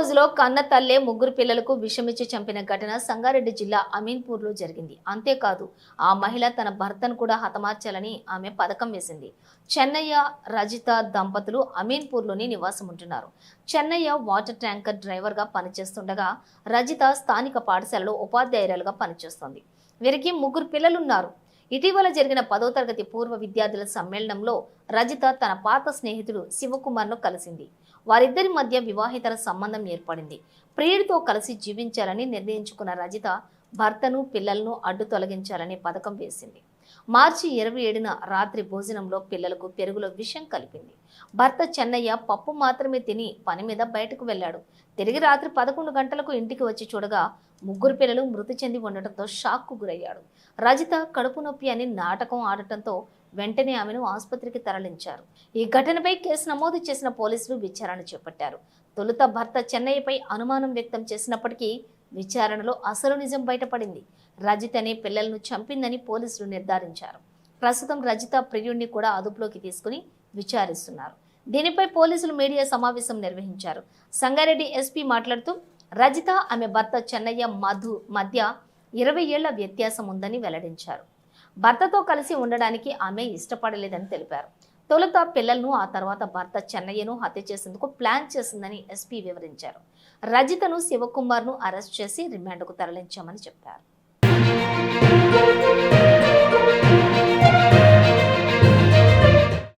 రోజులో కన్న తల్లే ముగ్గురు పిల్లలకు విషమిచ్చి చంపిన ఘటన సంగారెడ్డి జిల్లా అమీన్పూర్లో జరిగింది. అంతేకాదు ఆ మహిళ తన భర్తను కూడా హతమార్చాలని ఆమె పథకం వేసింది. చెన్నయ్య, రజిత దంపతులు అమీన్పూర్లోని నివాసం ఉంటున్నారు. చెన్నయ్య వాటర్ ట్యాంకర్ డ్రైవర్గా పనిచేస్తుండగా రజిత స్థానిక పాఠశాలలో ఉపాధ్యాయురాలుగా పనిచేస్తోంది. వీరికి ముగ్గురు పిల్లలున్నారు. ఇటీవల జరిగిన 10వ తరగతి పూర్వ విద్యార్థుల సమ్మేళనంలో రజిత తన పాత స్నేహితుడు శివకుమార్ను కలిసింది. వారిద్దరి మధ్య వివాహేతర సంబంధం ఏర్పడింది. ప్రియుడితో కలిసి జీవించాలని నిర్ణయించుకున్న రజిత భర్తను, పిల్లలను అడ్డు తొలగించాలని పథకం వేసింది. మార్చి 27న రాత్రి భోజనంలో పిల్లలకు పెరుగులో విషం కలిపింది. భర్త చెన్నయ్య పప్పు మాత్రమే తిని పని మీద బయటకు వెళ్లాడు. తిరిగి రాత్రి 11 గంటలకు ఇంటికి వచ్చి చూడగా ముగ్గురు పిల్లలు మృతి చెంది ఉండటంతో షాక్కు గురయ్యాడు. రజిత కడుపు నొప్పి అని నాటకం ఆడటంతో వెంటనే ఆమెను ఆసుపత్రికి తరలించారు. ఈ ఘటనపై కేసు నమోదు చేసిన పోలీసులు విచారణ చేపట్టారు. తొలుత భర్త చెన్నయ్యపై అనుమానం వ్యక్తం చేసినప్పటికీ విచారణలో అసలు నిజం బయటపడింది. రజితనే పిల్లలను చంపిందని పోలీసులు నిర్ధారించారు. ప్రస్తుతం రజిత ప్రియుడిని కూడా అదుపులోకి తీసుకుని విచారిస్తున్నారు. దీనిపై పోలీసులు మీడియా సమావేశం నిర్వహించారు. సంగారెడ్డి ఎస్పీ మాట్లాడుతూ రజిత, ఆమె భర్త చెన్నయ్య మధ్య 20 ఏళ్ల వ్యత్యాసం ఉందని వెల్లడించారు. భర్తతో కలిసి ఉండడానికి ఆమె ఇష్టపడలేదని తెలిపారు. తొలుత పిల్లలను, ఆ తర్వాత భర్త చెన్నయ్యను హత్య చేసేందుకు ప్లాన్ చేసిందని ఎస్పీ వివరించారు. రజితను, శివకుమార్ను అరెస్ట్ చేసి రిమాండ్కు తరలించామని చెప్పారు.